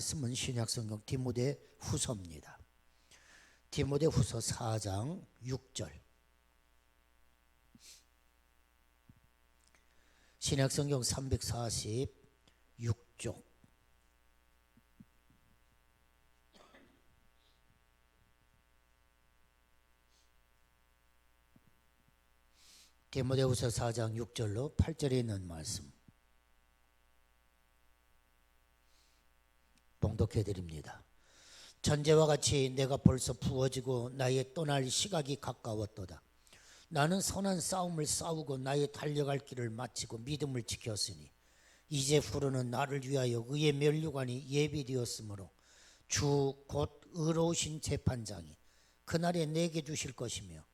말씀은 신약성경 디모데 후서입니다. 디모데 후서 4장 6절. 신약성경 346쪽. 디모데 후서 4장 6절로 8절에 있는 말씀 봉독해 드립니다. 전제와 같이 내가 벌써 부어지고 나의 떠날 시각이 가까웠도다. 나는 선한 싸움을 싸우고 나의 달려갈 길을 마치고 믿음을 지켰으니 이제 후로는 나를 위하여 의의 면류관이 예비되었으므로 주 곧 의로우신 재판장이 그날에 내게 주실 것이며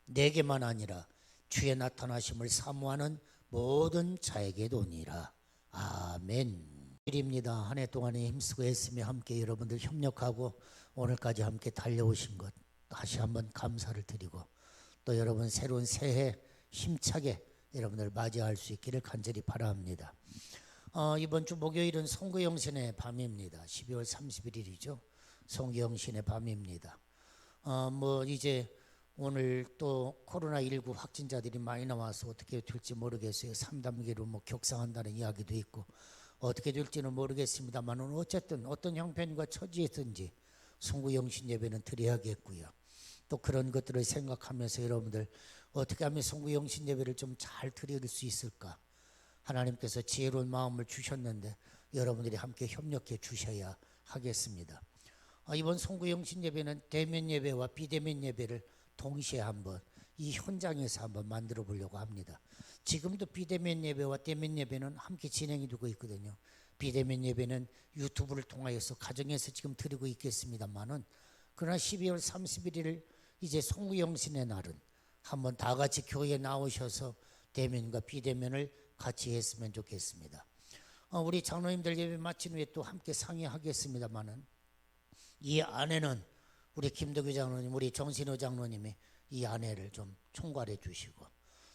내게만 아니라 주의 나타나심을 사모하는 모든 자에게도니라. 아멘. 일입니다. 한 해 동안에 힘쓰고 애쓰며 함께 여러분들 협력하고 오늘까지 함께 달려오신 것 다시 한번 감사를 드리고 또 여러분 새로운 새해 힘차게 여러분들 맞이할 수 있기를 간절히 바랍니다. 이번 주 목요일은 송구영신의 밤입니다. 12월 31일이죠. 송구영신의 밤입니다. 이제 오늘 또 코로나19 확진자들이 많이 나와서 어떻게 될지 모르겠어요. 3단계로 격상한다는 이야기도 있고 어떻게 될지는 모르겠습니다만 어쨌든 어떤 형편과 처지에든지 송구영신 예배는 드려야겠고요. 또 그런 것들을 생각하면서 여러분들 어떻게 하면 송구영신 예배를 좀 잘 드릴 수 있을까? 하나님께서 지혜로운 마음을 주셨는데 여러분들이 함께 협력해 주셔야 하겠습니다. 이번 송구영신 예배는 대면 예배와 비대면 예배를 동시에 한번 이 현장에서 한번 만들어 보려고 합니다. 지금도 비대면 예배와 대면 예배는 함께 진행이 되고 있거든요. 비대면 예배는 유튜브를 통하여서 가정에서 지금 드리고 있겠습니다만은 그러나 12월 31일 이제 송구영신의 날은 한번 다 같이 교회에 나오셔서 대면과 비대면을 같이 했으면 좋겠습니다. 우리 장로님들 예배 마친 후에 또 함께 상의하겠습니다만은 이 안에는 우리 김덕규 장로님, 우리 정신호 장로님이 이 안에를 좀 총괄해 주시고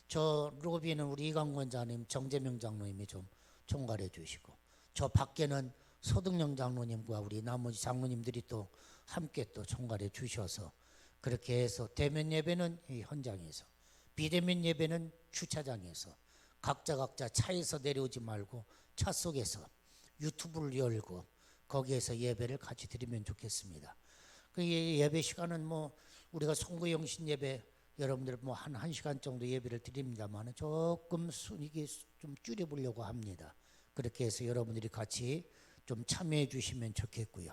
저 로비는 우리 이강권 장로님, 정재명 장로님이 좀 총괄해 주시고 저 밖에는 소득영 장로님과 우리 나머지 장로님들이 또 함께 또 총괄해 주셔서 그렇게 해서 대면 예배는 이 현장에서 비대면 예배는 주차장에서 각자 차에서 내려오지 말고 차 속에서 유튜브를 열고 거기에서 예배를 같이 드리면 좋겠습니다. 그 예배 시간은 우리가 송구영신 예배 여러분들 한 1시간 정도 예배를 드립니다만 조금 이게 좀 줄여보려고 합니다. 그렇게 해서 여러분들이 같이 좀 참여해 주시면 좋겠고요.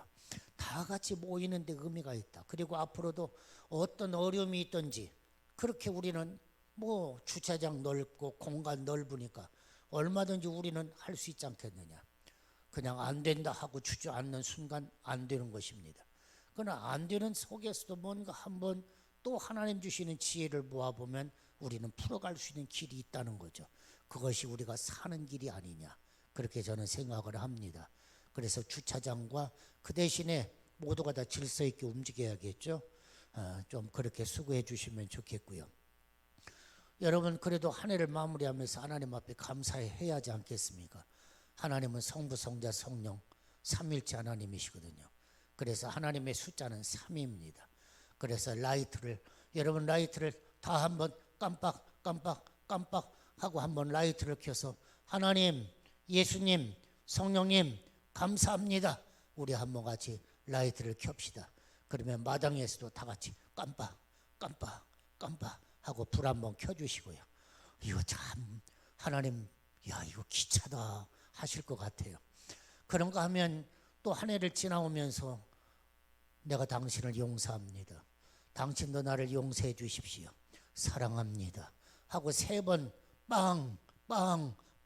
다 같이 모이는 데 의미가 있다. 그리고 앞으로도 어떤 어려움이 있든지 그렇게 우리는 주차장 넓고 공간 넓으니까 얼마든지 우리는 할 수 있지 않겠느냐. 그냥 안 된다 하고 주저앉는 순간 안 되는 것입니다. 그러나 안 되는 속에서도 뭔가 한번 또 하나님 주시는 지혜를 모아보면 우리는 풀어갈 수 있는 길이 있다는 거죠. 그것이 우리가 사는 길이 아니냐 그렇게 저는 생각을 합니다. 그래서 주차장과 그 대신에 모두가 다 질서 있게 움직여야겠죠. 좀 그렇게 수고해 주시면 좋겠고요. 여러분 그래도 한 해를 마무리하면서 하나님 앞에 감사해야 하지 않겠습니까? 하나님은 성부, 성자, 성령 삼일체 하나님이시거든요. 그래서 하나님의 숫자는 3입니다. 그래서 여러분 라이트를 다 한번 깜빡 하고 한번 라이트를 켜서 하나님, 예수님, 성령님 감사합니다. 우리 한번 같이 라이트를 켭시다. 그러면 마당에서도 다 같이 깜빡 하고 불 한번 켜주시고요. 이거 참 하나님 이거 기차다 하실 것 같아요. 그런가 하면 또 한 해를 지나오면서 내가 당신을 용서합니다. 당신도 나를 용서해 주십시오. 사랑합니다. 하고 3번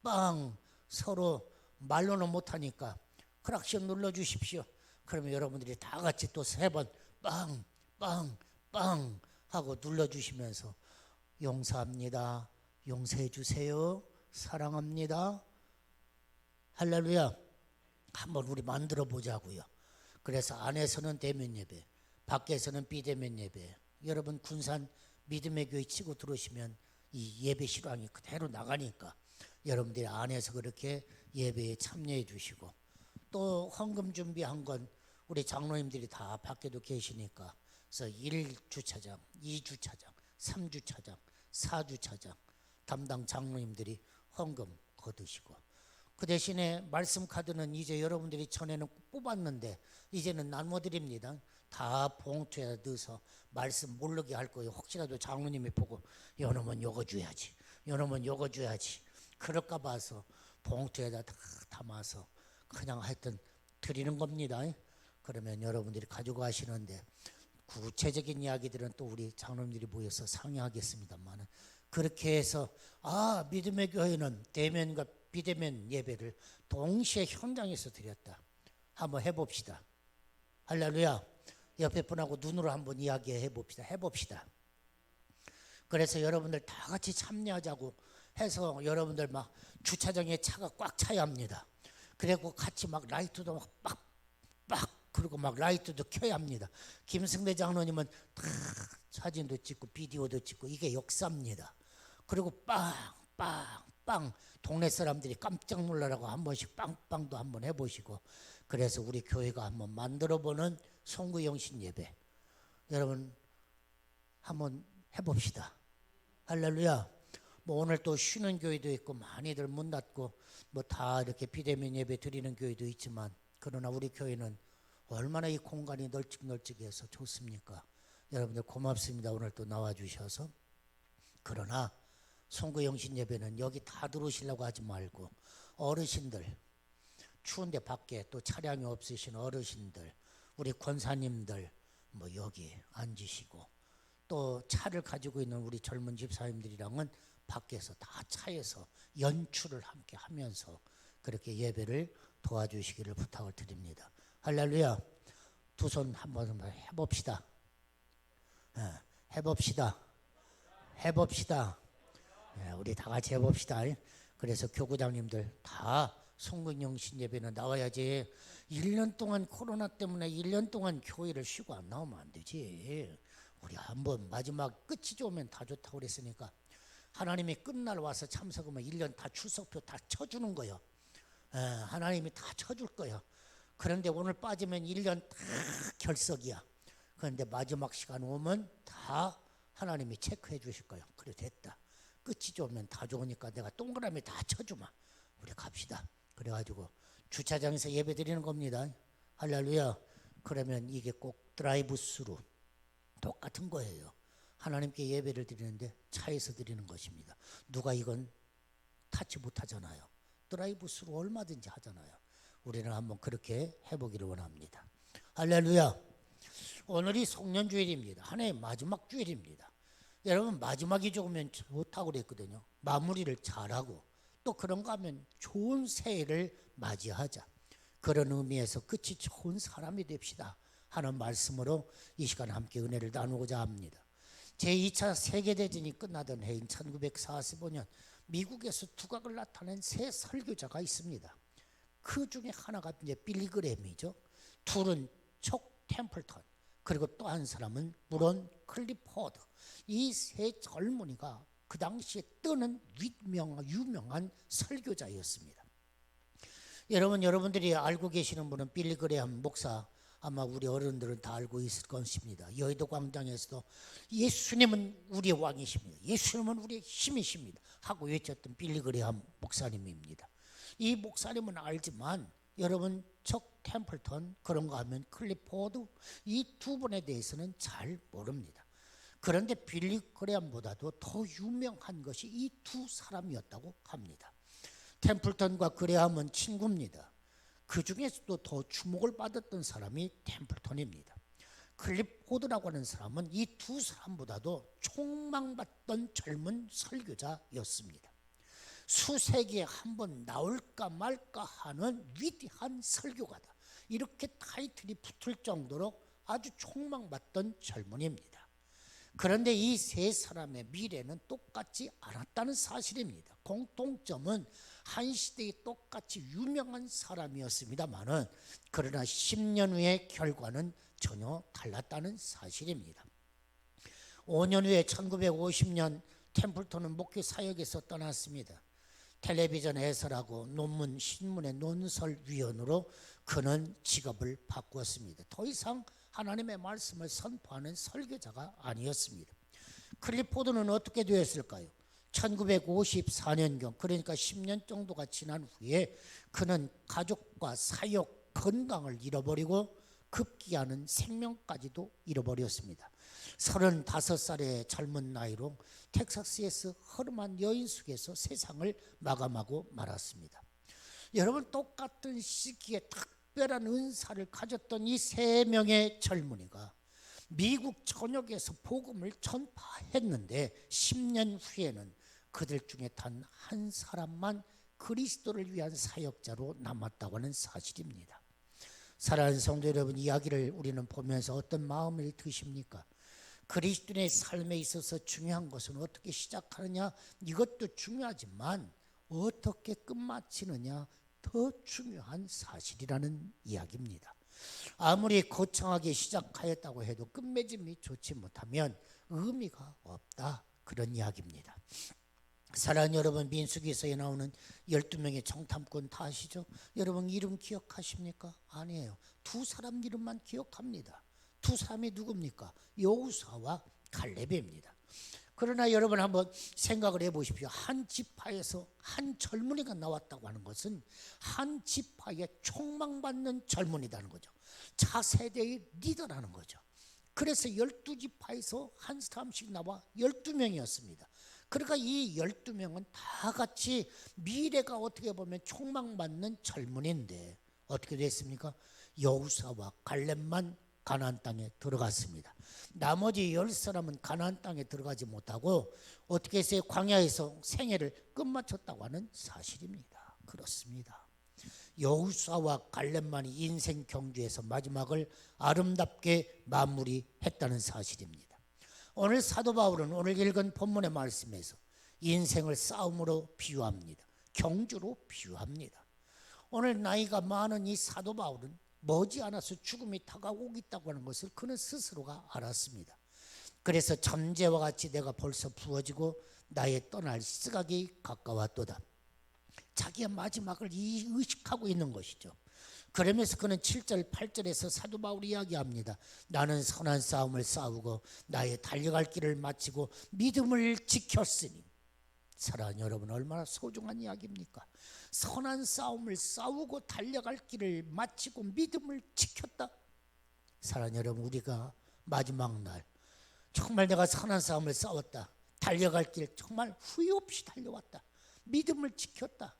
빵 서로 말로는 못하니까 크락션 눌러주십시오. 그러면 여러분들이 다 같이 또 3번 빵 하고 눌러주시면서 용서합니다. 용서해 주세요. 사랑합니다. 할렐루야. 한번 우리 만들어 보자고요. 그래서 안에서는 대면 예배, 밖에서는 비대면 예배. 여러분 군산 믿음의 교회 치고 들어오시면 이 예배 실황이 그대로 나가니까 여러분들이 안에서 그렇게 예배에 참여해 주시고 또 헌금 준비한 건 우리 장로님들이 다 밖에도 계시니까, 그래서 1주차장, 2주차장, 3주차장, 4주차장 담당 장로님들이 헌금 거두시고, 그 대신에 말씀 카드는 이제 여러분들이 전에는 뽑았는데 이제는 나눠드립니다. 다 봉투에 넣어서 말씀 모르게 할 거예요. 혹시라도 장로님이 보고 요놈은 요거 줘야지, 요놈은 요거 줘야지 그럴까 봐서 봉투에다 다 담아서 그냥 하여튼 드리는 겁니다. 그러면 여러분들이 가지고 가시는데 구체적인 이야기들은 또 우리 장로님들이 모여서 상의하겠습니다만, 그렇게 해서 믿음의 교회는 대면과 비대면 예배를 동시에 현장에서 드렸다. 한번 해봅시다. 할렐루야. 옆에 분하고 눈으로 한번 이야기해 봅시다. 해봅시다. 그래서 여러분들 다 같이 참여하자고 해서 여러분들 막 주차장에 차가 꽉 차야 합니다. 그리고 같이 막 라이트도 막 빡빡, 그리고 막 라이트도 켜야 합니다. 김승대 장로님은 다 사진도 찍고 비디오도 찍고, 이게 역사입니다. 그리고 빵빵빵 동네 사람들이 깜짝 놀라라고 한 번씩 빵빵도 한번 해보시고, 그래서 우리 교회가 한번 만들어보는 송구영신 예배 여러분 한번 해봅시다. 할렐루야. 뭐 오늘 또 쉬는 교회도 있고 많이들 문 닫고 뭐 다 이렇게 비대면 예배 드리는 교회도 있지만, 그러나 우리 교회는 얼마나 이 공간이 널찍널찍해서 좋습니까? 여러분들 고맙습니다. 오늘 또 나와주셔서. 그러나 송구영신 예배는 여기 다 들어오시려고 하지 말고, 어르신들, 추운데 밖에 또 차량이 없으신 어르신들, 우리 권사님들 뭐 여기 앉으시고, 또 차를 가지고 있는 우리 젊은 집사님들이랑은 밖에서 다 차에서 연출을 함께 하면서 그렇게 예배를 도와주시기를 부탁을 드립니다. 할렐루야. 두 손 한번 해봅시다. 해봅시다. 해봅시다. 우리 다 같이 해봅시다. 그래서 교구장님들 다 송구영신 예배는 나와야지. 1년 동안 코로나 때문에 1년 동안 교회를 쉬고 안 나오면 안 되지. 우리 한번 마지막 끝이 좋으면 다 좋다고 그랬으니까 하나님이 끝날 와서 참석하면 1년 다 출석표 다 쳐주는 거예요. 하나님이 다 쳐줄 거예요. 그런데 오늘 빠지면 1년 다 결석이야. 그런데 마지막 시간 오면 다 하나님이 체크해 주실 거예요. 그래 됐다. 끝이 좋으면 다 좋으니까 내가 동그라미 다 쳐주마. 우리 갑시다. 그래가지고 주차장에서 예배 드리는 겁니다. 할렐루야. 그러면 이게 꼭 드라이브 스루 똑같은 거예요. 하나님께 예배를 드리는데 차에서 드리는 것입니다. 누가 이건 타치 못하잖아요. 드라이브 스루 얼마든지 하잖아요. 우리는 한번 그렇게 해보기를 원합니다. 할렐루야. 오늘이 송년주일입니다. 한 해의 마지막 주일입니다. 여러분 마지막이 좋으면 좋다고 그랬거든요. 마무리를 잘하고 또 그런가 하면 좋은 새해를 맞이하자. 그런 의미에서 끝이 좋은 사람이 됩시다 하는 말씀으로 이 시간 함께 은혜를 나누고자 합니다. 제2차 세계대전이 끝나던 해인 1945년 미국에서 두각을 나타낸 세 설교자가 있습니다. 그 중에 하나가 이제 빌리 그램이죠. 둘은 척 템플턴, 그리고 또 한 사람은 브론 클리포드. 이 세 젊은이가 그 당시에 뜨는 유명한 설교자였습니다. 여러분들이 알고 계시는 분은 빌리 그레엄 목사, 아마 우리 어른들은 다 알고 있을 것입니다. 여의도 광장에서도 예수님은 우리의 왕이십니다, 예수님은 우리의 힘이십니다 하고 외쳤던 빌리 그레엄 목사님입니다. 이 목사님은 알지만 여러분 척 템플턴, 그런가 하면 클리포드, 이 두 분에 대해서는 잘 모릅니다. 그런데 빌리 그레엄보다도 더 유명한 것이 이 두 사람이었다고 합니다. 템플턴과 그레엄은 친구입니다. 그 중에서도 더 주목을 받았던 사람이 템플턴입니다. 클리포드라고 하는 사람은 이 두 사람보다도 촉망받던 젊은 설교자였습니다. 수세기에 한번 나올까 말까 하는 위대한 설교가다, 이렇게 타이틀이 붙을 정도로 아주 촉망받던 젊은이입니다. 그런데 이 세 사람의 미래는 똑같지 않았다는 사실입니다. 공통점은 한 시대에 똑같이 유명한 사람이었습니다만은, 그러나 10년 후의 결과는 전혀 달랐다는 사실입니다. 5년 후에 1950년 템플턴은 목회 사역에서 떠났습니다. 텔레비전 해설하고 논문 신문의 논설위원으로 그는 직업을 바꾸었습니다. 더 이상 하나님의 말씀을 선포하는 설교자가 아니었습니다. 클리포드는 어떻게 되었을까요? 1954년경, 그러니까 10년 정도가 지난 후에 그는 가족과 사역, 건강을 잃어버리고 급기야는 생명까지도 잃어버렸습니다. 35살의 젊은 나이로 텍사스에서 허름한 여인 속에서 세상을 마감하고 말았습니다. 여러분, 똑같은 시기에 특별한 은사를 가졌던 이 3명의 젊은이가 미국 전역에서 복음을 전파했는데 10년 후에는 그들 중에 단 한 사람만 그리스도를 위한 사역자로 남았다고 하는 사실입니다. 사랑하는 성도 여러분, 이야기를 우리는 보면서 어떤 마음을 드십니까? 그리스도인의 삶에 있어서 중요한 것은 어떻게 시작하느냐, 이것도 중요하지만 어떻게 끝마치느냐 더 중요한 사실이라는 이야기입니다. 아무리 거창하게 시작하였다고 해도 끝맺음이 좋지 못하면 의미가 없다, 그런 이야기입니다. 사랑하는 여러분, 민수기서에 나오는 12명의 정탐꾼 다 아시죠? 여러분 이름 기억하십니까? 아니에요. 2사람 이름만 기억합니다. 2사람이 누굽니까? 여호수아와 갈렙입니다. 그러나 여러분 한번 생각을 해보십시오. 한 지파에서 한 젊은이가 나왔다고 하는 것은 한 지파에 촉망받는 젊은이라는 거죠. 차세대의 리더라는 거죠. 그래서 12지파에서 한 사람씩 나와 12명이었습니다. 그러니까 이 12명은 다 같이 미래가 어떻게 보면 촉망받는 젊은이인데 어떻게 됐습니까? 여호수아와 갈렙만 가나안 땅에 들어갔습니다. 나머지 10사람은 가나안 땅에 들어가지 못하고 어떻게 해서 광야에서 생애를 끝마쳤다고 하는 사실입니다. 그렇습니다. 여호수아와 갈렙만이 인생 경주에서 마지막을 아름답게 마무리했다는 사실입니다. 오늘 사도 바울은 오늘 읽은 본문의 말씀에서 인생을 싸움으로 비유합니다. 경주로 비유합니다. 오늘 나이가 많은 이 사도 바울은 머지않아서 죽음이 다가오고 있다고 하는 것을 그는 스스로가 알았습니다. 그래서 전제와 같이 내가 벌써 부어지고 나의 떠날 시각이 가까웠도다. 자기의 마지막을 의식하고 있는 것이죠. 그러면서 그는 7절 8절에서 사도 바울이 이야기합니다. 나는 선한 싸움을 싸우고 나의 달려갈 길을 마치고 믿음을 지켰으니. 사랑하는 여러분, 얼마나 소중한 이야기입니까? 선한 싸움을 싸우고 달려갈 길을 마치고 믿음을 지켰다. 사랑하는 여러분, 우리가 마지막 날 정말 내가 선한 싸움을 싸웠다, 달려갈 길 정말 후회 없이 달려왔다, 믿음을 지켰다,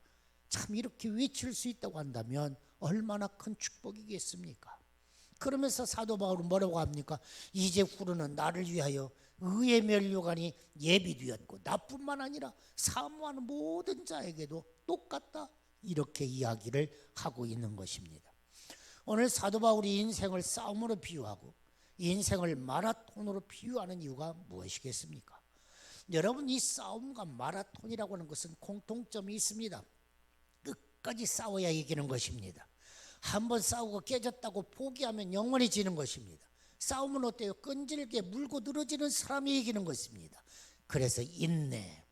참 이렇게 외칠 수 있다고 한다면 얼마나 큰 축복이겠습니까? 그러면서 사도 바울은 뭐라고 합니까? 이제 후로는 나를 위하여 의의 면류관이 예비되었고 나뿐만 아니라 사모하는 모든 자에게도 똑같다, 이렇게 이야기를 하고 있는 것입니다. 오늘 사도 바울이 인생을 싸움으로 비유하고 인생을 마라톤으로 비유하는 이유가 무엇이겠습니까? 여러분, 이 싸움과 마라톤이라고 하는 것은 공통점이 있습니다. 끝까지 싸워야 이기는 것입니다. 한번 싸우고 깨졌다고 포기하면 영원히 지는 것입니다. 싸움은 어때요? 끈질게 물고 늘어지는 사람이 이기는 것입니다. 그래서 인내.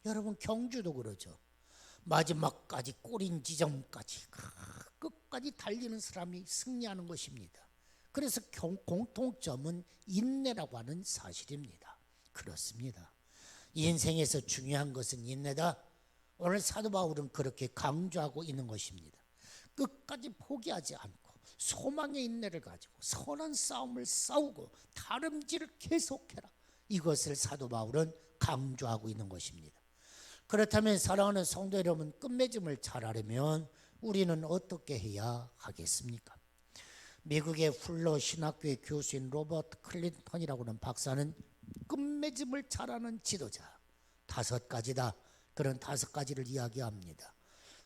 여러분, 경주도 그러죠. 마지막까지 꼬린 지점까지 끝까지 달리는 사람이 승리하는 것입니다. 그래서 공통점은 인내라고 하는 사실입니다. 그렇습니다. 인생에서 중요한 것은 인내다. 오늘 사도 바울은 그렇게 강조하고 있는 것입니다. 끝까지 포기하지 않고 소망의 인내를 가지고 선한 싸움을 싸우고 다름질을 계속해라. 이것을 사도 바울은 강조하고 있는 것입니다. 그렇다면 사랑하는 성도 여러분, 끝맺음을 잘하려면 우리는 어떻게 해야 하겠습니까? 미국의 훌러 신학교의 교수인 로버트 클린턴이라고 하는 박사는 끝맺음을 잘하는 지도자 5가지다, 그런 5가지를 이야기합니다.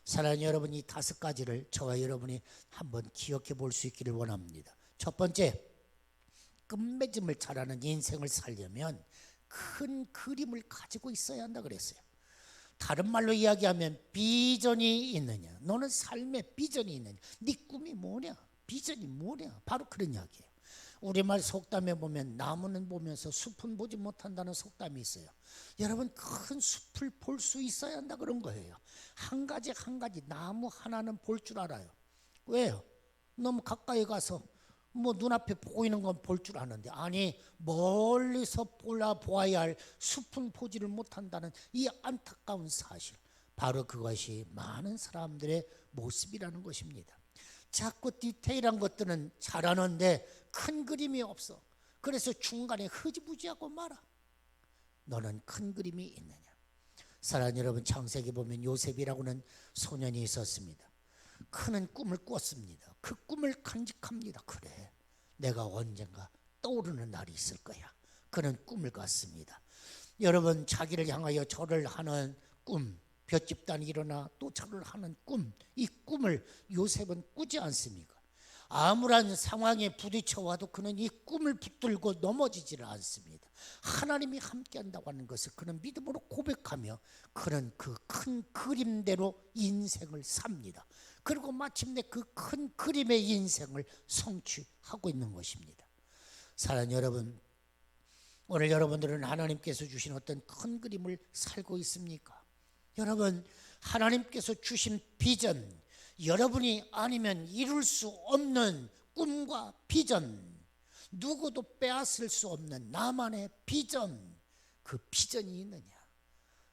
사랑하는 여러분, 이 5가지를 저와 여러분이 한번 기억해 볼 수 있기를 원합니다. 첫 번째, 끝맺음을 잘하는 인생을 살려면 큰 그림을 가지고 있어야 한다 그랬어요. 다른 말로 이야기하면 비전이 있느냐, 너는 삶의 비전이 있느냐, 네 꿈이 뭐냐, 비전이 뭐냐, 바로 그런 이야기예요. 우리말 속담에 보면 나무는 보면서 숲은 보지 못한다는 속담이 있어요. 여러분, 큰 숲을 볼 수 있어야 한다 그런 거예요. 한 가지 한 가지 나무 하나는 볼 줄 알아요. 왜요? 너무 가까이 가서 뭐 눈앞에 보이는 건 볼 줄 아는데, 아니 멀리서 보아야 할 숲은 보지를 못한다는 이 안타까운 사실, 바로 그것이 많은 사람들의 모습이라는 것입니다. 자꾸 디테일한 것들은 잘하는데 큰 그림이 없어. 그래서 중간에 흐지부지하고 말아. 너는 큰 그림이 있느냐? 사랑하는 여러분, 창세기 보면 요셉이라고는 소년이 있었습니다. 그는 꿈을 꿨습니다. 그 꿈을 간직합니다. 그래, 내가 언젠가 떠오르는 날이 있을 거야. 그는 꿈을 꿨습니다. 여러분, 자기를 향하여 절을 하는 꿈, 볏집단이 일어나 또 절을 하는 꿈, 이 꿈을 요셉은 꾸지 않습니까? 아무런 상황에 부딪혀와도 그는 이 꿈을 붙들고 넘어지지를 않습니다. 하나님이 함께한다고 하는 것을 그는 믿음으로 고백하며 그는 그 큰 그림대로 인생을 삽니다. 그리고 마침내 그 큰 그림의 인생을 성취하고 있는 것입니다. 사랑하는 여러분, 오늘 여러분들은 하나님께서 주신 어떤 큰 그림을 살고 있습니까? 여러분, 하나님께서 주신 비전, 여러분이 아니면 이룰 수 없는 꿈과 비전, 누구도 빼앗을 수 없는 나만의 비전, 그 비전이 있느냐?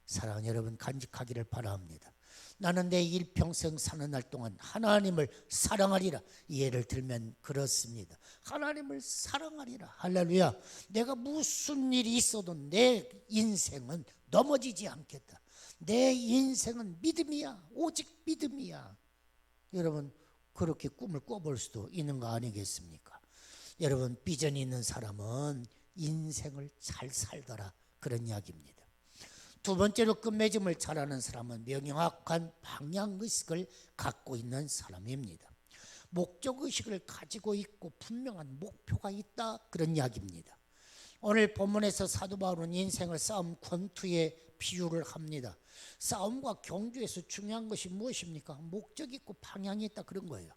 사랑하는 여러분, 간직하기를 바랍니다. 나는 내 일평생 사는 날 동안 하나님을 사랑하리라. 예를 들면 그렇습니다. 하나님을 사랑하리라. 할렐루야. 내가 무슨 일이 있어도 내 인생은 넘어지지 않겠다. 내 인생은 믿음이야. 오직 믿음이야. 여러분, 그렇게 꿈을 꿔볼 수도 있는 거 아니겠습니까? 여러분, 비전이 있는 사람은 인생을 잘 살더라, 그런 이야기입니다. 두 번째로 끝맺음을 잘하는 사람은 명확한 방향의식을 갖고 있는 사람입니다. 목적의식을 가지고 있고 분명한 목표가 있다, 그런 이야기입니다. 오늘 본문에서 사도 바울은 인생을 싸움 권투에 비유를 합니다. 싸움과 경주에서 중요한 것이 무엇입니까? 목적이 있고 방향이 있다, 그런 거예요.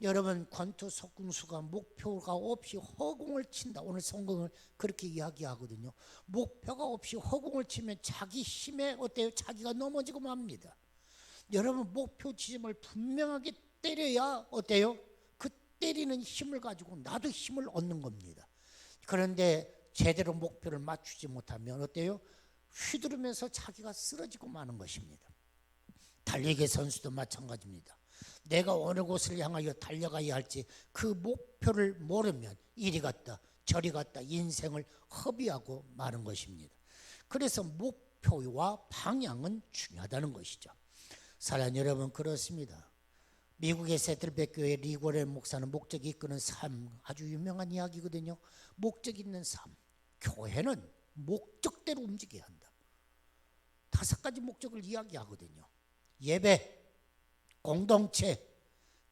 여러분, 권투 속궁수가 목표가 없이 허공을 친다. 오늘 성경을 그렇게 이야기하거든요. 목표가 없이 허공을 치면 자기 힘에 어때요? 자기가 넘어지고 맙니다. 여러분, 목표 지점을 분명하게 때려야 어때요? 그 때리는 힘을 가지고 나도 힘을 얻는 겁니다. 그런데 제대로 목표를 맞추지 못하면 어때요? 휘두르면서 자기가 쓰러지고 마는 것입니다. 달리기 선수도 마찬가지입니다. 내가 어느 곳을 향하여 달려가야 할지 그 목표를 모르면 이리 갔다 저리 갔다 인생을 허비하고 마는 것입니다. 그래서 목표와 방향은 중요하다는 것이죠. 사랑하는 여러분, 그렇습니다. 미국의 세틀백 교회 리고렌 목사는 목적이 이끄는 삶, 아주 유명한 이야기거든요. 목적 있는 삶. 교회는 목적대로 움직여야 한다. 5가지 목적을 이야기하거든요. 예배, 공동체,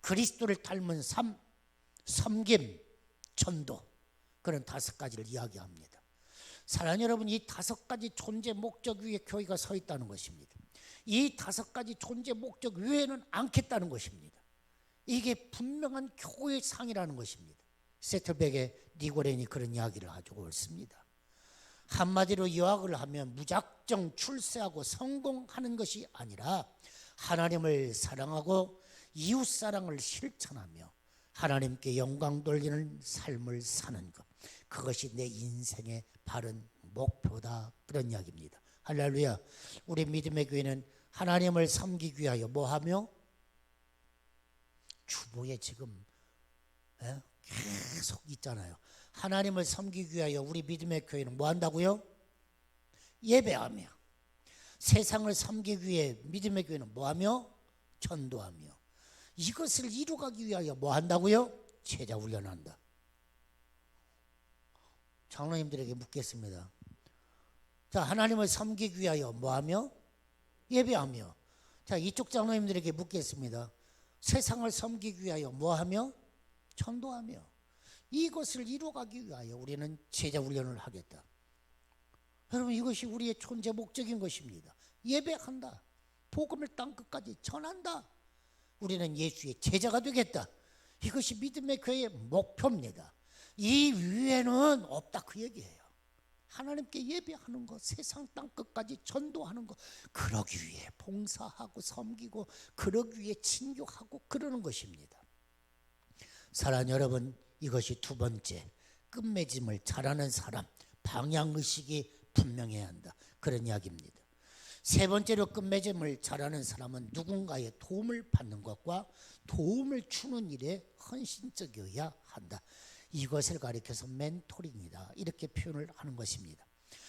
그리스도를 닮은 삶, 섬김, 전도, 그런 5가지를 이야기합니다. 사랑하는 여러분, 이 5가지 존재 목적 위에 교회가 서 있다는 것입니다. 이 5가지 존재 목적 위에는 않겠다는 것입니다. 이게 분명한 교회의 상이라는 것입니다. 세틀백의 니고렌이 그런 이야기를 가지고 있습니다. 한마디로 요약을 하면 무작정 출세하고 성공하는 것이 아니라 하나님을 사랑하고 이웃사랑을 실천하며 하나님께 영광 돌리는 삶을 사는 것, 그것이 내 인생의 바른 목표다, 그런 이야기입니다. 할렐루야. 우리 믿음의 교회는 하나님을 섬기기 위하여 뭐하며? 주보에 지금 계속 있잖아요. 하나님을 섬기기 위하여 우리 믿음의 교회는 뭐 한다고요? 예배하며. 세상을 섬기기 위해 믿음의 교회는 뭐하며? 전도하며. 이것을 이루기 위하여 뭐 한다고요? 제자 훈련한다. 장로님들에게 묻겠습니다. 자, 하나님을 섬기기 위하여 뭐하며? 예배하며. 자, 이쪽 장로님들에게 묻겠습니다. 세상을 섬기기 위하여 뭐하며? 전도하며. 이것을 이루어가기 위하여 우리는 제자 훈련을 하겠다. 여러분, 이것이 우리의 존재 목적인 것입니다. 예배한다. 복음을 땅끝까지 전한다. 우리는 예수의 제자가 되겠다. 이것이 믿음의 교회의 목표입니다. 이 위에는 없다 그 얘기예요. 하나님께 예배하는 것, 세상 땅 끝까지 전도하는 것, 그러기 위해 봉사하고 섬기고 그러기 위해 친교하고 그러는 것입니다. 사랑하는 여러분, 이것이 두 번째, 끝맺음을 잘하는 사람, 방향의식이 분명해야 한다, 그런 이야기입니다. 세 번째로 끝맺음을 잘하는 사람은 누군가의 도움을 받는 것과 도움을 주는 일에 헌신적이어야 한다. 이것을 가리켜서 멘토링이다, 이렇게 표현을 하는 것입니다.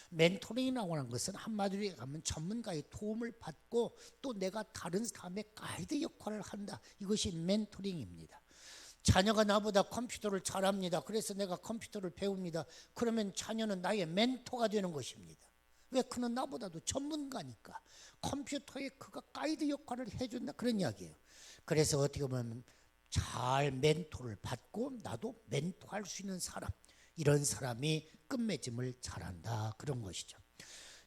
멘토링이라고 하는 것은 한마디로 하면 전문가의 도움을 받고 또 내가 다른 사람의 가이드 역할을 한다, 이것이 멘토링입니다. 자녀가 나보다 컴퓨터를 잘합니다. 그래서 내가 컴퓨터를 배웁니다. 그러면 자녀는 나의 멘토가 되는 것입니다. 왜? 그는 나보다도 전문가니까 컴퓨터에 그가 가이드 역할을 해준다, 그런 이야기예요. 그래서 어떻게 보면 잘 멘토를 받고 나도 멘토할 수 있는 사람, 이런 사람이 끝맺음을 잘한다, 그런 것이죠.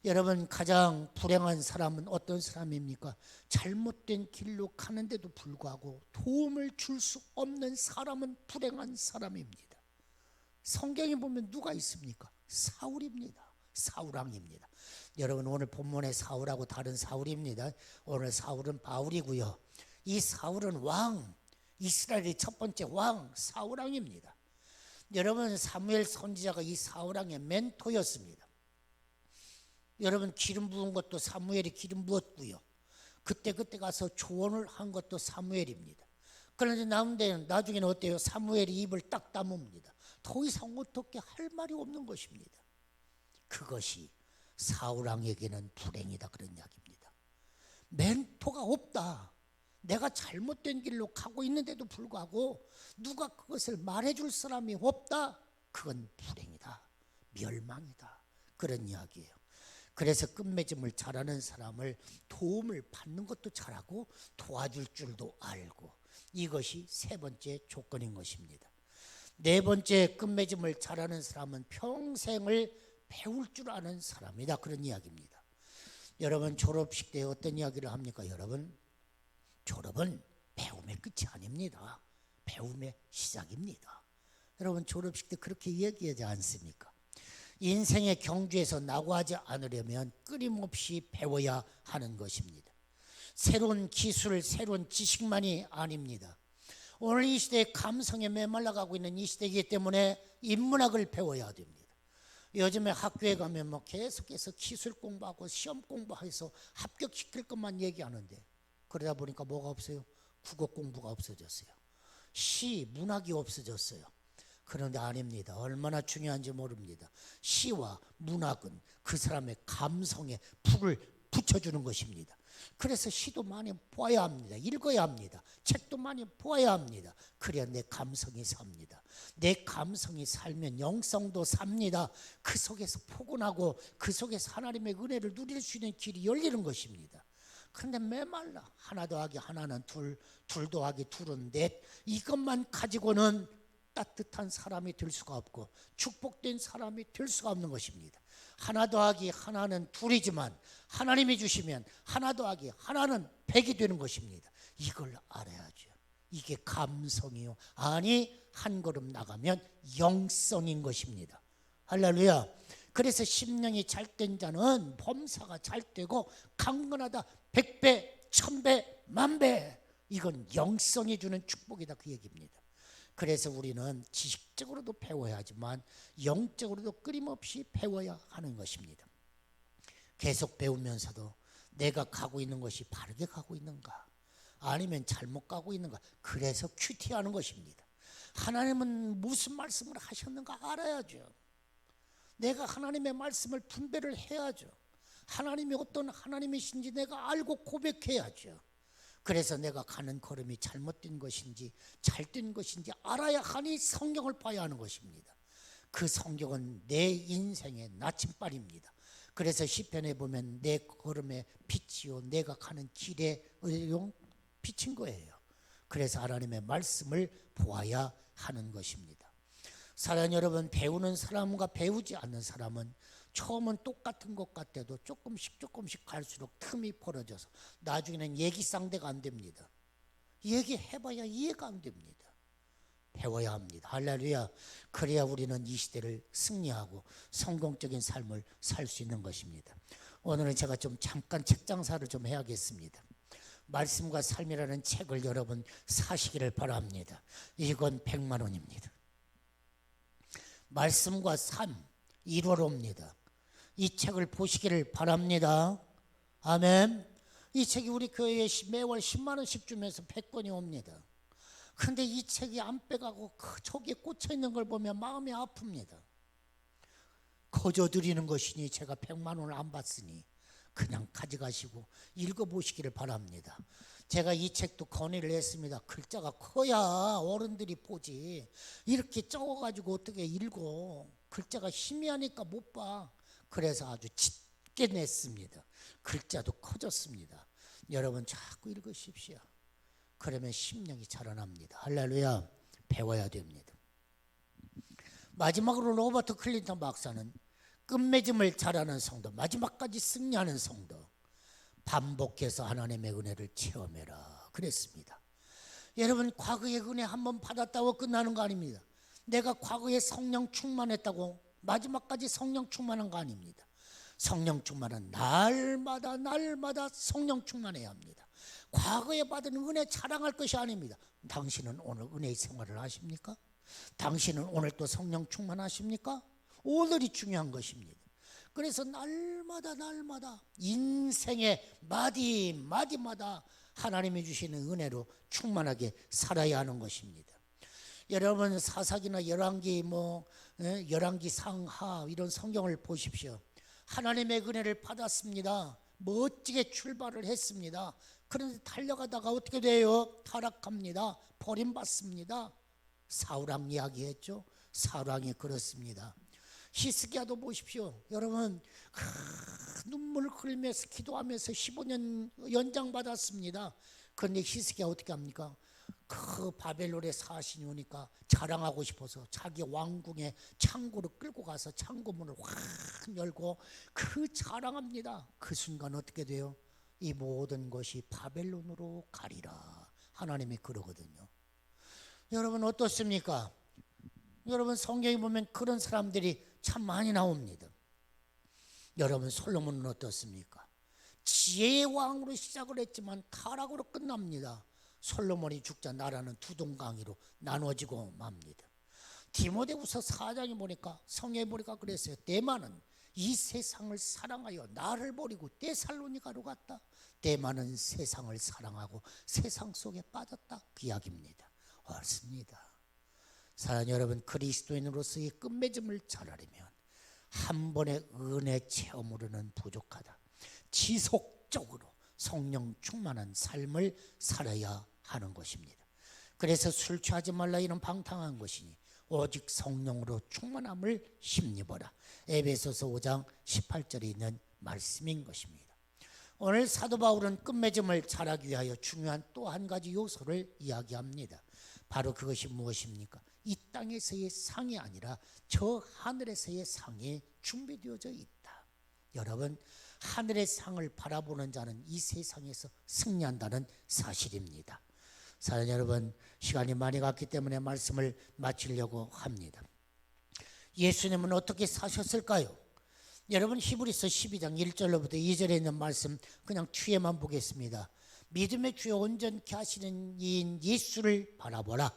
여러분, 가장 불행한 사람은 어떤 사람입니까? 잘못된 길로 가는데도 불구하고 도움을 줄 수 없는 사람은 불행한 사람입니다. 성경에 보면 누가 있습니까? 사울입니다. 사울왕입니다. 여러분, 오늘 본문의 사울하고 다른 사울입니다. 오늘 사울은 바울이고요. 이 사울은 왕, 이스라엘의 첫 번째 왕 사울왕입니다. 여러분, 사무엘 선지자가 이 사울왕의 멘토였습니다. 여러분, 기름 부은 것도 사무엘이 기름 부었고요. 그때 가서 조언을 한 것도 사무엘입니다. 그런데 나중에는 어때요? 사무엘이 입을 딱 다뭅니다. 더 이상 어떻게 할 말이 없는 것입니다. 그것이 사울왕에게는 불행이다, 그런 이야기입니다. 멘토가 없다. 내가 잘못된 길로 가고 있는데도 불구하고 누가 그것을 말해줄 사람이 없다. 그건 불행이다, 멸망이다, 그런 이야기예요. 그래서 끝맺음을 잘하는 사람을 도움을 받는 것도 잘하고 도와줄 줄도 알고, 이것이 세 번째 조건인 것입니다. 네 번째, 끝맺음을 잘하는 사람은 평생을 배울 줄 아는 사람이다, 그런 이야기입니다. 여러분, 졸업식 때 어떤 이야기를 합니까? 여러분, 졸업은 배움의 끝이 아닙니다. 배움의 시작입니다. 여러분, 졸업식 때 그렇게 얘기하지 않습니까? 인생의 경주에서 낙오하지 않으려면 끊임없이 배워야 하는 것입니다. 새로운 기술, 새로운 지식만이 아닙니다. 오늘 이 시대에 감성에 메말라가고 있는 이 시대이기 때문에 인문학을 배워야 됩니다. 요즘에 학교에 가면 계속해서 기술 공부하고 시험 공부해서 합격시킬 것만 얘기하는데, 그러다 보니까 뭐가 없어요? 국어 공부가 없어졌어요. 시, 문학이 없어졌어요. 그런데 아닙니다. 얼마나 중요한지 모릅니다. 시와 문학은 그 사람의 감성에 불을 붙여주는 것입니다. 그래서 시도 많이 보아야 합니다. 읽어야 합니다. 책도 많이 보아야 합니다. 그래야 내 감성이 삽니다. 내 감성이 살면 영성도 삽니다. 그 속에서 포근하고 그 속에서 하나님의 은혜를 누릴 수 있는 길이 열리는 것입니다. 그런데 메말라 하나 더하기 하나는 둘, 둘 더하기 둘은 넷, 이것만 가지고는 따뜻한 사람이 될 수가 없고 축복된 사람이 될 수가 없는 것입니다. 하나 더하기 하나는 둘이지만 하나님이 주시면 하나 더하기 하나는 100이 되는 것입니다. 이걸 알아야죠. 이게 감성이요, 아니 한 걸음 나가면 영성인 것입니다. 할렐루야. 그래서 심령이 잘된 자는 범사가 잘 되고 강건하다 100배, 1000배, 10,000배. 이건 영성이 주는 축복이다, 그 얘기입니다. 그래서 우리는 지식적으로도 배워야 하지만 영적으로도 끊임없이 배워야 하는 것입니다. 계속 배우면서도 내가 가고 있는 것이 바르게 가고 있는가, 아니면 잘못 가고 있는가, 그래서 큐티하는 것입니다. 하나님은 무슨 말씀을 하셨는가 알아야죠. 내가 하나님의 말씀을 분별을 해야죠. 하나님이 어떤 하나님이신지 내가 알고 고백해야죠. 그래서 내가 가는 걸음이 잘못된 것인지 잘된 것인지 알아야 하니 성경을 봐야 하는 것입니다. 그 성경은 내 인생의 나침반입니다. 그래서 시편에 보면 내 걸음의 빛이요 내가 가는 길에 비친 거예요. 그래서 하나님의 말씀을 보아야 하는 것입니다. 사랑하는 여러분, 배우는 사람과 배우지 않는 사람은 처음은 똑같은 것 같아도 조금씩 갈수록 틈이 벌어져서 나중에는 얘기 상대가 안 됩니다. 얘기해봐야 이해가 안 됩니다. 배워야 합니다. 할렐루야. 그래야 우리는 이 시대를 승리하고 성공적인 삶을 살 수 있는 것입니다. 오늘은 제가 좀 잠깐 책 장사를 좀 해야겠습니다. 말씀과 삶이라는 책을 여러분 사시기를 바랍니다. 이건 100만 원입니다. 말씀과 삶 1월호입니다. 이 책을 보시기를 바랍니다. 아멘. 이 책이 우리 교회에 매월 10만 원씩 주면서 100권이 옵니다. 근데 이 책이 안 빼가고 저기에 꽂혀 있는 걸 보면 마음이 아픕니다. 거저 드리는 것이니 제가 100만 원을 안 받으니 그냥 가져가시고 읽어보시기를 바랍니다. 제가 이 책도 건의를 했습니다. 글자가 커야 어른들이 보지. 이렇게 적어가지고 어떻게 읽어. 글자가 희미하니까 못 봐. 그래서 아주 짙게 냈습니다. 글자도 커졌습니다. 여러분 자꾸 읽으십시오. 그러면 심령이 자라납니다. 할렐루야. 배워야 됩니다. 마지막으로 로버트 클린턴 박사는 끝맺음을 잘하는 성도, 마지막까지 승리하는 성도, 반복해서 하나님의 은혜를 체험해라 그랬습니다. 여러분 과거의 은혜 한번 받았다고 끝나는 거 아닙니다. 내가 과거에 성령 충만했다고 마지막까지 성령 충만한 거 아닙니다. 성령 충만은 날마다 성령 충만해야 합니다. 과거에 받은 은혜 자랑할 것이 아닙니다. 당신은 오늘 은혜의 생활을 하십니까? 당신은 오늘 또 성령 충만하십니까? 오늘이 중요한 것입니다. 그래서 날마다 인생의 마디마다 하나님이 주시는 은혜로 충만하게 살아야 하는 것입니다. 여러분 사사기나 열왕기 상하 이런 성경을 보십시오. 하나님의 은혜를 받았습니다. 멋지게 출발을 했습니다. 그런데 달려가다가 어떻게 돼요? 타락합니다. 버림받습니다. 사울왕 이야기했죠. 사울왕이 그렇습니다. 히스기야도 보십시오. 여러분 눈물을 흘리면서 기도하면서 15년 연장받았습니다. 그런데 히스기야 어떻게 합니까? 그 바벨론의 사신이 오니까 자랑하고 싶어서 자기 왕궁에 창고를 끌고 가서 창고문을 확 열고 그 자랑합니다. 그 순간 어떻게 돼요? 이 모든 것이 바벨론으로 가리라. 하나님이 그러거든요. 여러분 어떻습니까? 여러분 성경에 보면 그런 사람들이 참 많이 나옵니다. 여러분 솔로몬은 어떻습니까? 지혜의 왕으로 시작을 했지만 타락으로 끝납니다. 솔로몬이 죽자 나라는 두 동강이로 나눠지고 맙니다. 디모데후서 4장에 보니까 성경에 보니까 그랬어요. 데마는 이 세상을 사랑하여 나를 버리고 데살로니가로 갔다. 데마는 세상을 사랑하고 세상 속에 빠졌다. 그 이야기입니다. 옳습니다. 사랑하는 여러분, 그리스도인으로서의 끝맺음을 잘하려면 한 번의 은혜 체험으로는 부족하다. 지속적으로 성령 충만한 삶을 살아야 하는 것입니다. 그래서 술 취하지 말라 이는 방탕한 것이니 오직 성령으로 충만함을 힘입어라. 에베소서 5장 18절에 있는 말씀인 것입니다. 오늘 사도 바울은 끝맺음을 잘하기 위하여 중요한 또 한 가지 요소를 이야기합니다. 바로 그것이 무엇입니까? 이 땅에서의 상이 아니라 저 하늘에서의 상이 준비되어져 있다. 여러분 하늘의 상을 바라보는 자는 이 세상에서 승리한다는 사실입니다. 사랑하는 여러분, 시간이 많이 갔기 때문에 말씀을 마치려고 합니다. 예수님은 어떻게 사셨을까요? 여러분 히브리서 12장 1절로부터 2절에 있는 말씀 그냥 뒤에만 보겠습니다. 믿음의 주여 온전케 하시는 이인 예수를 바라보라.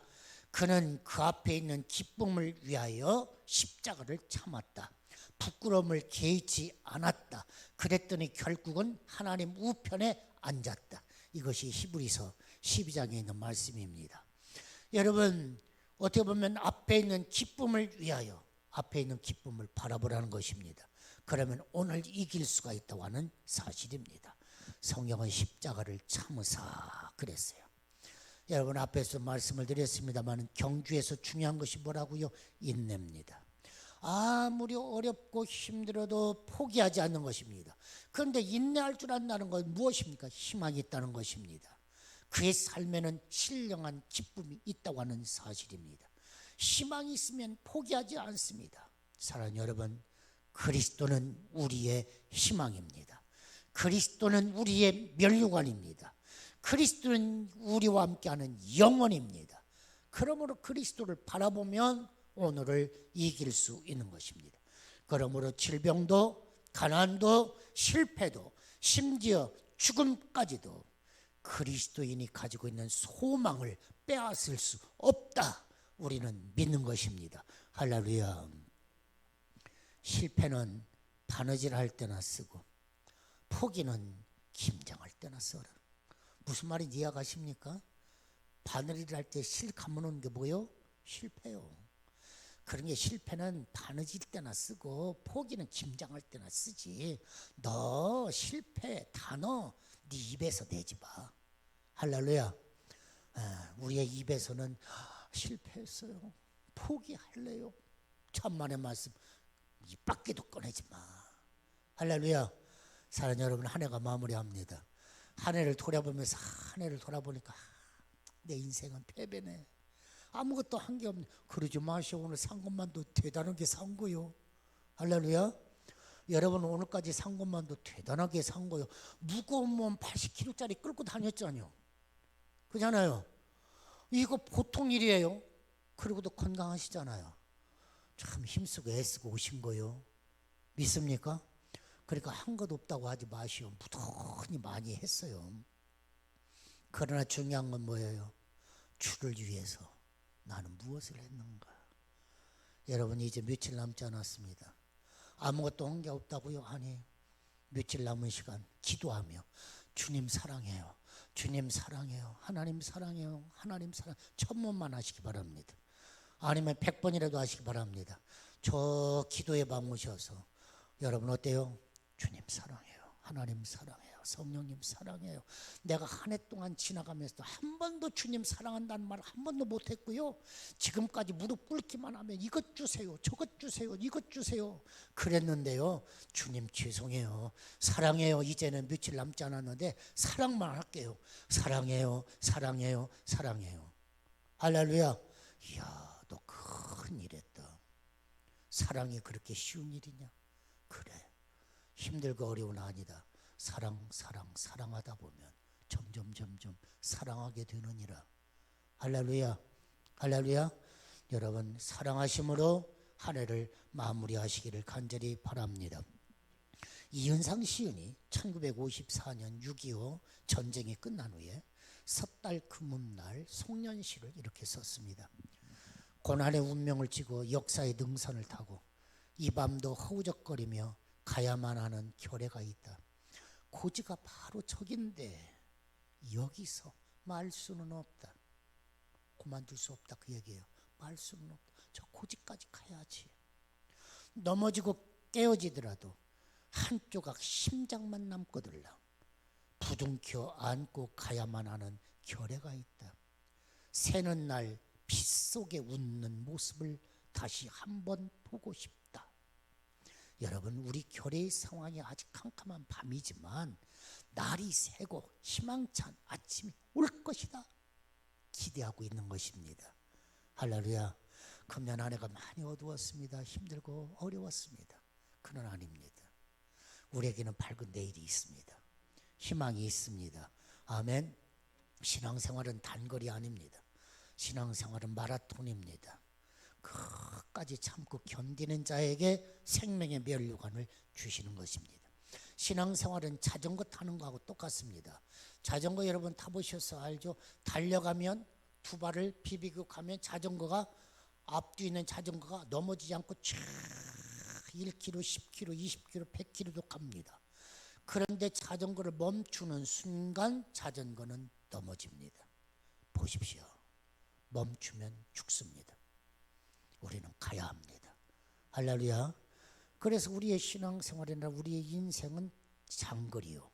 그는 그 앞에 있는 기쁨을 위하여 십자가를 참았다. 부끄러움을 개의치 않았다. 그랬더니 결국은 하나님 우편에 앉았다. 이것이 히브리서 12장에 있는 말씀입니다. 여러분 어떻게 보면 앞에 있는 기쁨을 위하여 앞에 있는 기쁨을 바라보라는 것입니다. 그러면 오늘 이길 수가 있다고 하는 사실입니다. 성경은 십자가를 참으사 그랬어요. 여러분 앞에서 말씀을 드렸습니다만 경주에서 중요한 것이 뭐라고요? 인내입니다. 아무리 어렵고 힘들어도 포기하지 않는 것입니다. 그런데 인내할 줄 안다는 건 무엇입니까? 희망이 있다는 것입니다. 그의 삶에는 신령한 기쁨이 있다고 하는 사실입니다. 희망이 있으면 포기하지 않습니다. 사랑하는 여러분, 그리스도는 우리의 희망입니다. 그리스도는 우리의 면류관입니다. 그리스도는 우리와 함께하는 영원입니다. 그러므로 그리스도를 바라보면 오늘을 이길 수 있는 것입니다. 그러므로 질병도 가난도 실패도 심지어 죽음까지도 그리스도인이 가지고 있는 소망을 빼앗을 수 없다. 우리는 믿는 것입니다. 할렐루야. 실패는 바느질할 때나 쓰고 포기는 김장할 때나 써라. 무슨 말인지 이해가십니까? 바느질 할 때 실 감아놓는 게 뭐요? 실패요. 그런 게 실패는 바느질 때나 쓰고 포기는 김장할 때나 쓰지. 너 실패 단어 네 입에서 내지 마. 할렐루야. 우리의 입에서는 실패했어요, 포기할래요, 천만의 말씀 입 밖에도 꺼내지 마. 할렐루야. 사랑하는 여러분, 한 해가 마무리합니다. 한 해를 돌아보면서 한 해를 돌아보니까 내 인생은 패배네, 아무것도 한 게 없네. 그러지 마시오. 오늘 산 것만도 대단하게 산 거요. 할렐루야. 여러분 오늘까지 산 것만도 대단하게 산 거요. 무거운 몸 80kg짜리 끌고 다녔잖아요. 그잖아요. 이거 보통 일이에요. 그리고도 건강하시잖아요. 참 힘쓰고 애쓰고 오신 거요. 믿습니까? 그러니까 한 것 없다고 하지 마시오. 무던히 많이 했어요. 그러나 중요한 건 뭐예요? 주를 위해서 나는 무엇을 했는가? 여러분 이제 며칠 남지 않았습니다. 아무것도 한 게 없다고요? 아니, 며칠 남은 시간 기도하며 주님 사랑해요, 주님 사랑해요, 하나님 사랑해요, 하나님 사랑, 1000번만 하시기 바랍니다. 아니면 100번이라도 하시기 바랍니다. 저 기도에 방무셔서 여러분 어때요? 주님 사랑해요, 하나님 사랑해요, 성령님 사랑해요. 내가 한 해 동안 지나가면서 한 번도 주님 사랑한다는 말 한 번도 못했고요. 지금까지 무릎 꿇기만 하면 이것 주세요, 저것 주세요, 이것 주세요 그랬는데요. 주님 죄송해요, 사랑해요. 이제는 며칠 남지 않았는데 사랑만 할게요. 사랑해요, 사랑해요, 사랑해요. 할렐루야. 이야, 너 큰일 했다. 사랑이 그렇게 쉬운 일이냐? 그래, 힘들고 어려운 아니다. 사랑하다 보면 점점 사랑하게 되느니라. 할렐루야. 할렐루야. 여러분 사랑하심으로 한 해를 마무리하시기를 간절히 바랍니다. 이은상 시인이 1954년 6.25 전쟁이 끝난 후에 섣달 금음날 송년시를 이렇게 썼습니다. 고난의 운명을 지고 역사의 능선을 타고 이 밤도 허우적거리며 가야만 하는 결례가 있다. 고지가 바로 저긴데 여기서 말 수는 없다. 그만둘 수 없다, 그 얘기예요. 말 수는 없다. 저 고지까지 가야지. 넘어지고 깨어지더라도 한 조각 심장만 남거들라 부둥켜 안고 가야만 하는 결례가 있다. 새는 날 빗속에 웃는 모습을 다시 한번 보고 싶다. 여러분 우리 결례의 상황이 아직 캄캄한 밤이지만 날이 새고 희망찬 아침이 올 것이다 기대하고 있는 것입니다. 할렐루야. 금년 한 해가 많이 어두웠습니다. 힘들고 어려웠습니다. 그건 아닙니다. 우리에게는 밝은 내일이 있습니다. 희망이 있습니다. 아멘. 신앙생활은 단거리 아닙니다. 신앙생활은 마라톤입니다. 끝까지 참고 견디는 자에게 생명의 면류관을 주시는 것입니다. 신앙생활은 자전거 타는 거하고 똑같습니다. 자전거 여러분 타보셔서 알죠? 달려가면 두 발을 비비고 가면 자전거가 앞뒤에 있는 자전거가 넘어지지 않고 쫙 1km, 10km, 20km, 100km도 갑니다. 그런데 자전거를 멈추는 순간 자전거는 넘어집니다. 보십시오. 멈추면 죽습니다. 우리는 가야 합니다. 할렐루야. 그래서 우리의 신앙생활이나 우리의 인생은 장거리요.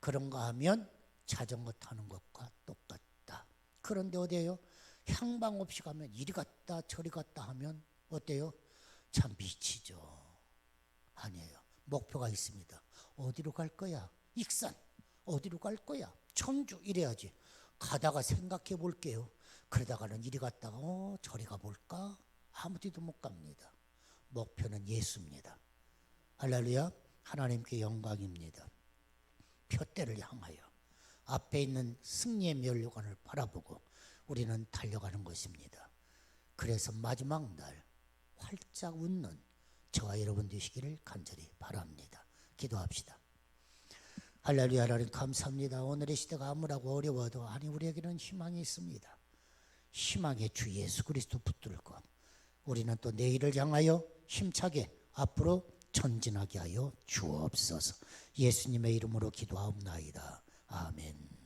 그런가 하면 자전거 타는 것과 똑같다. 그런데 어때요? 향방 없이 가면 이리 갔다 저리 갔다 하면 어때요? 참 미치죠. 아니에요. 목표가 있습니다. 어디로 갈 거야? 익산. 어디로 갈 거야? 청주. 이래야지. 가다가 생각해 볼게요. 그러다가는 이리 갔다가 저리 가볼까? 아무 데도 못 갑니다. 목표는 예수입니다. 할렐루야. 하나님께 영광입니다. 표대를 향하여 앞에 있는 승리의 면류관을 바라보고 우리는 달려가는 것입니다. 그래서 마지막 날 활짝 웃는 저와 여러분 되시기를 간절히 바랍니다. 기도합시다. 할렐루야. 하나님 감사합니다. 오늘의 시대가 아무라고 어려워도 아니 우리에게는 희망이 있습니다. 희망의 주 예수 그리스도 붙들고 우리는 또 내일을 향하여 힘차게 앞으로 전진하게 하여 주옵소서. 예수님의 이름으로 기도하옵나이다. 아멘.